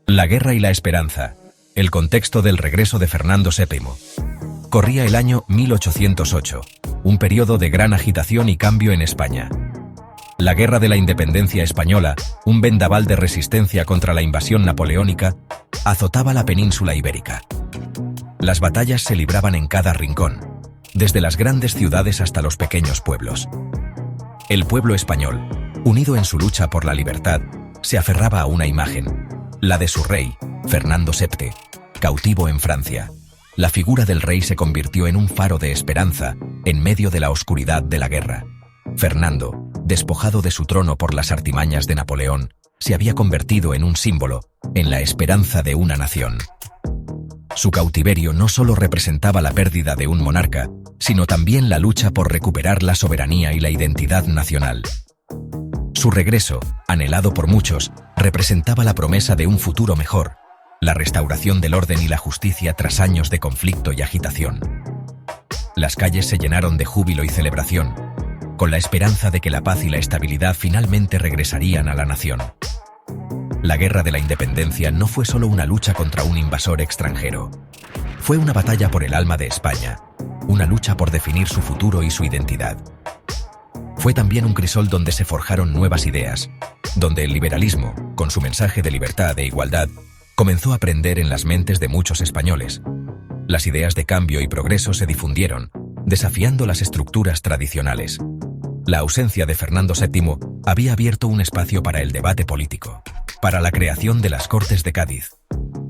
La guerra y la esperanza. El contexto del regreso de Fernando VII. Corría el año 1808, un periodo de gran agitación y cambio en España. La Guerra de la Independencia Española, un vendaval de resistencia contra la invasión napoleónica, azotaba la península ibérica. Las batallas se libraban en cada rincón, desde las grandes ciudades hasta los pequeños pueblos. El pueblo español, unido en su lucha por la libertad, se aferraba a una imagen, la de su rey, Fernando VII, cautivo en Francia. La figura del rey se convirtió en un faro de esperanza en medio de la oscuridad de la guerra. Fernando, despojado de su trono por las artimañas de Napoleón, se había convertido en un símbolo, en la esperanza de una nación. Su cautiverio no solo representaba la pérdida de un monarca, sino también la lucha por recuperar la soberanía y la identidad nacional. Su regreso, anhelado por muchos, representaba la promesa de un futuro mejor, la restauración del orden y la justicia tras años de conflicto y agitación. Las calles se llenaron de júbilo y celebración, con la esperanza de que la paz y la estabilidad finalmente regresarían a la nación. La Guerra de la Independencia no fue solo una lucha contra un invasor extranjero. Fue una batalla por el alma de España, una lucha por definir su futuro y su identidad. Fue también un crisol donde se forjaron nuevas ideas, donde el liberalismo, con su mensaje de libertad e igualdad, comenzó a prender en las mentes de muchos españoles. Las ideas de cambio y progreso se difundieron, desafiando las estructuras tradicionales. La ausencia de Fernando VII había abierto un espacio para el debate político, para la creación de las Cortes de Cádiz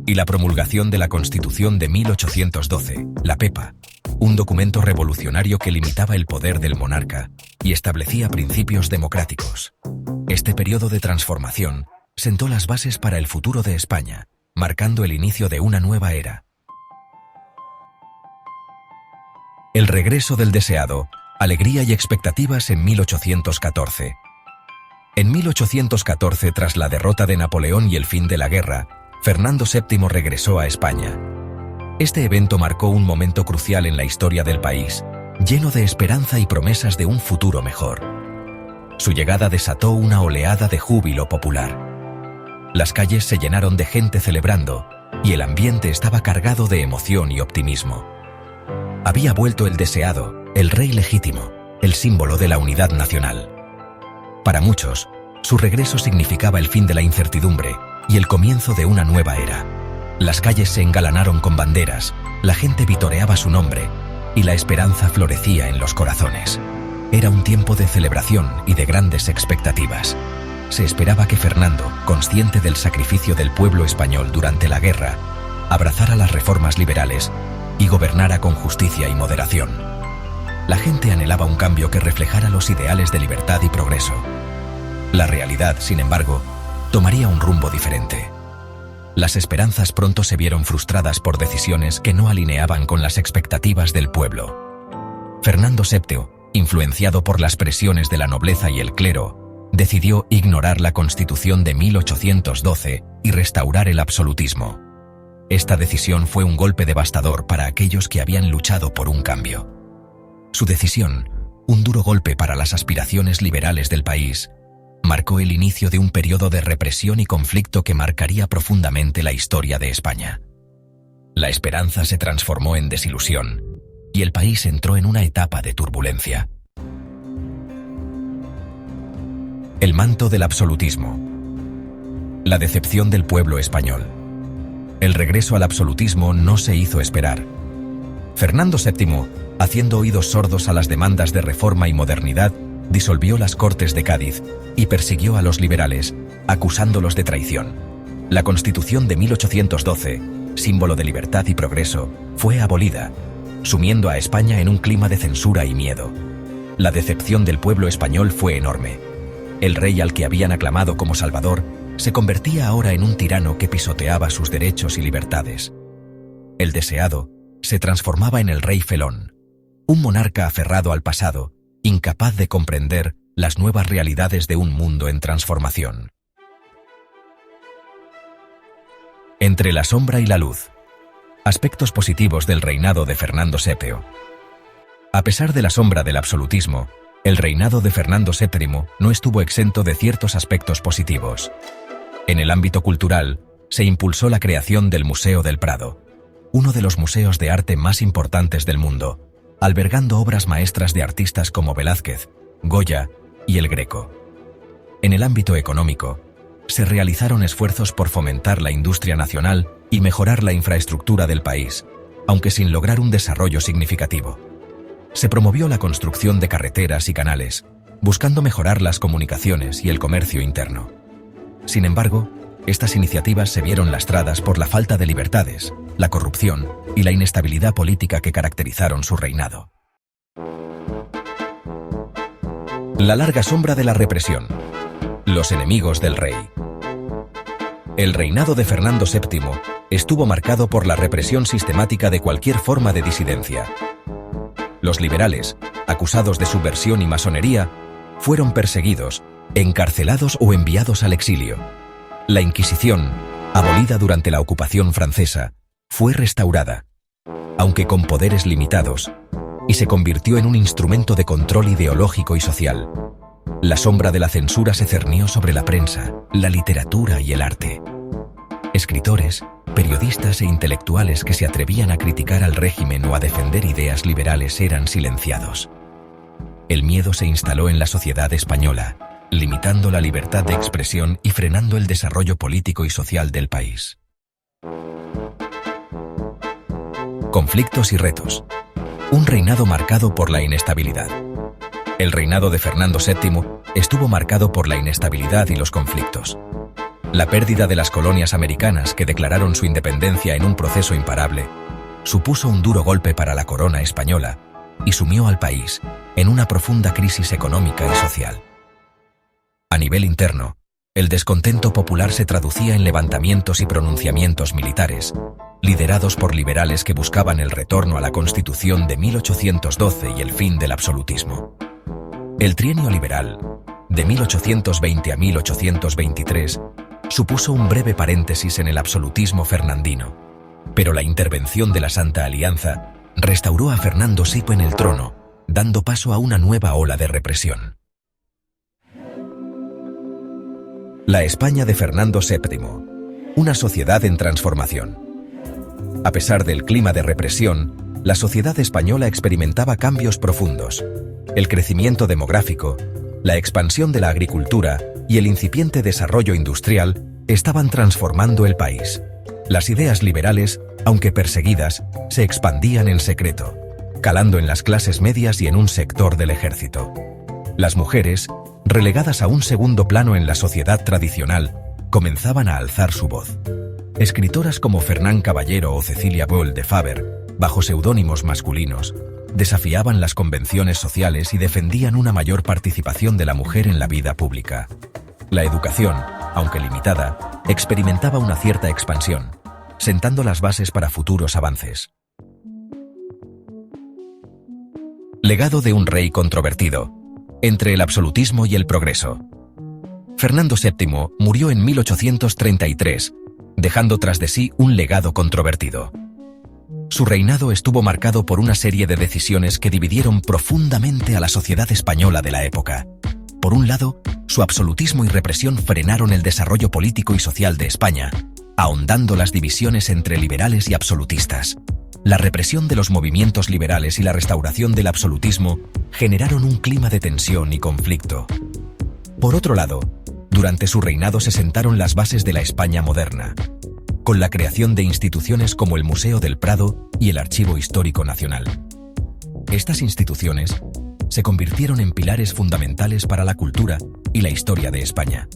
y la promulgación de la Constitución de 1812, la PEPA, un documento revolucionario que limitaba el poder del monarca y establecía principios democráticos. Este periodo de transformación sentó las bases para el futuro de España, marcando el inicio de una nueva era. El regreso del deseado, alegría y expectativas en 1814. En 1814, tras la derrota de Napoleón y el fin de la guerra, Fernando VII regresó a España. Este evento marcó un momento crucial en la historia del país, lleno de esperanza y promesas de un futuro mejor. Su llegada desató una oleada de júbilo popular. Las calles se llenaron de gente celebrando, y el ambiente estaba cargado de emoción y optimismo. Había vuelto el deseado, el rey legítimo, el símbolo de la unidad nacional. Para muchos, su regreso significaba el fin de la incertidumbre y el comienzo de una nueva era. Las calles se engalanaron con banderas, la gente vitoreaba su nombre y la esperanza florecía en los corazones. Era un tiempo de celebración y de grandes expectativas. Se esperaba que Fernando, consciente del sacrificio del pueblo español durante la guerra, abrazara las reformas liberales y gobernara con justicia y moderación. La gente anhelaba un cambio que reflejara los ideales de libertad y progreso. La realidad, sin embargo, tomaría un rumbo diferente. Las esperanzas pronto se vieron frustradas por decisiones que no alineaban con las expectativas del pueblo. Fernando VII, influenciado por las presiones de la nobleza y el clero, decidió ignorar la Constitución de 1812 y restaurar el absolutismo. Esta decisión fue un golpe devastador para aquellos que habían luchado por un cambio. Su decisión, un duro golpe para las aspiraciones liberales del país, marcó el inicio de un periodo de represión y conflicto que marcaría profundamente la historia de España. La esperanza se transformó en desilusión, y el país entró en una etapa de turbulencia. El manto del absolutismo. La decepción del pueblo español. El regreso al absolutismo no se hizo esperar. Fernando VII, haciendo oídos sordos a las demandas de reforma y modernidad, disolvió las Cortes de Cádiz y persiguió a los liberales, acusándolos de traición. La Constitución de 1812, símbolo de libertad y progreso, fue abolida, sumiendo a España en un clima de censura y miedo. La decepción del pueblo español fue enorme. El rey al que habían aclamado como salvador se convertía ahora en un tirano que pisoteaba sus derechos y libertades. El deseado se transformaba en el rey felón, un monarca aferrado al pasado, incapaz de comprender las nuevas realidades de un mundo en transformación. Entre la sombra y la luz. Aspectos positivos del reinado de Fernando VII. A pesar de la sombra del absolutismo, el reinado de Fernando VII no estuvo exento de ciertos aspectos positivos. En el ámbito cultural, se impulsó la creación del Museo del Prado, uno de los museos de arte más importantes del mundo, albergando obras maestras de artistas como Velázquez, Goya y El Greco. En el ámbito económico, se realizaron esfuerzos por fomentar la industria nacional y mejorar la infraestructura del país, aunque sin lograr un desarrollo significativo. Se promovió la construcción de carreteras y canales, buscando mejorar las comunicaciones y el comercio interno. Sin embargo, estas iniciativas se vieron lastradas por la falta de libertades, la corrupción y la inestabilidad política que caracterizaron su reinado. La larga sombra de la represión. Los enemigos del rey. El reinado de Fernando VII estuvo marcado por la represión sistemática de cualquier forma de disidencia. Los liberales, acusados de subversión y masonería, fueron perseguidos, encarcelados o enviados al exilio. La Inquisición, abolida durante la ocupación francesa, fue restaurada, aunque con poderes limitados, y se convirtió en un instrumento de control ideológico y social. La sombra de la censura se cernió sobre la prensa, la literatura y el arte. Escritores, periodistas e intelectuales que se atrevían a criticar al régimen o a defender ideas liberales eran silenciados. El miedo se instaló en la sociedad española, limitando la libertad de expresión y frenando el desarrollo político y social del país. Conflictos y retos. Un reinado marcado por la inestabilidad. El reinado de Fernando VII estuvo marcado por la inestabilidad y los conflictos. La pérdida de las colonias americanas, que declararon su independencia en un proceso imparable, supuso un duro golpe para la corona española y sumió al país en una profunda crisis económica y social. A nivel interno, el descontento popular se traducía en levantamientos y pronunciamientos militares, liderados por liberales que buscaban el retorno a la Constitución de 1812 y el fin del absolutismo. El trienio liberal, de 1820 a 1823, supuso un breve paréntesis en el absolutismo fernandino, pero la intervención de la Santa Alianza restauró a Fernando VI en el trono, dando paso a una nueva ola de represión. La España de Fernando VII, una sociedad en transformación. A pesar del clima de represión, la sociedad española experimentaba cambios profundos. El crecimiento demográfico, la expansión de la agricultura y el incipiente desarrollo industrial estaban transformando el país. Las ideas liberales, aunque perseguidas, se expandían en secreto, calando en las clases medias y en un sector del ejército. Las mujeres, relegadas a un segundo plano en la sociedad tradicional, comenzaban a alzar su voz. Escritoras como Fernán Caballero o Cecilia Boll de Faber, bajo seudónimos masculinos, desafiaban las convenciones sociales y defendían una mayor participación de la mujer en la vida pública. La educación, aunque limitada, experimentaba una cierta expansión, sentando las bases para futuros avances. Legado de un rey controvertido, entre el absolutismo y el progreso. Fernando VII murió en 1833, dejando tras de sí un legado controvertido. Su reinado estuvo marcado por una serie de decisiones que dividieron profundamente a la sociedad española de la época. Por un lado, su absolutismo y represión frenaron el desarrollo político y social de España, ahondando las divisiones entre liberales y absolutistas. La represión de los movimientos liberales y la restauración del absolutismo generaron un clima de tensión y conflicto. Por otro lado, durante su reinado se sentaron las bases de la España moderna, con la creación de instituciones como el Museo del Prado y el Archivo Histórico Nacional. Estas instituciones se convirtieron en pilares fundamentales para la cultura y la historia de España.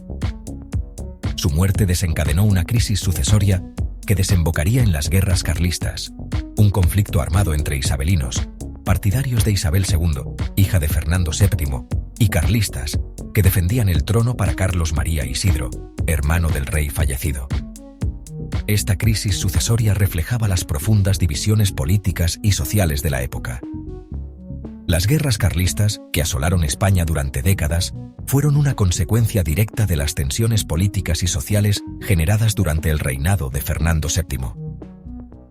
Su muerte desencadenó una crisis sucesoria que desembocaría en las guerras carlistas, un conflicto armado entre isabelinos, partidarios de Isabel II, hija de Fernando VII, y carlistas, que defendían el trono para Carlos María Isidro, hermano del rey fallecido. Esta crisis sucesoria reflejaba las profundas divisiones políticas y sociales de la época. Las guerras carlistas, que asolaron España durante décadas, fueron una consecuencia directa de las tensiones políticas y sociales generadas durante el reinado de Fernando VII.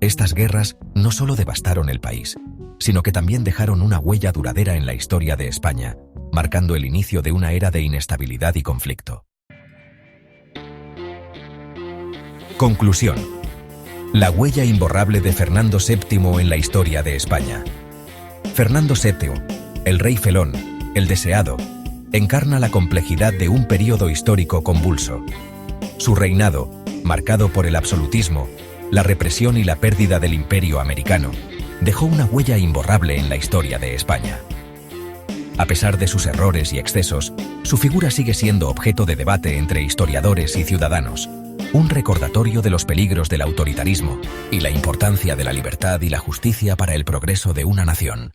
Estas guerras no solo devastaron el país, sino que también dejaron una huella duradera en la historia de España, marcando el inicio de una era de inestabilidad y conflicto. Conclusión. La huella imborrable de Fernando VII en la historia de España. Fernando VII, el rey felón, el deseado, encarna la complejidad de un período histórico convulso. Su reinado, marcado por el absolutismo, la represión y la pérdida del imperio americano, dejó una huella imborrable en la historia de España. A pesar de sus errores y excesos, su figura sigue siendo objeto de debate entre historiadores y ciudadanos, un recordatorio de los peligros del autoritarismo y la importancia de la libertad y la justicia para el progreso de una nación.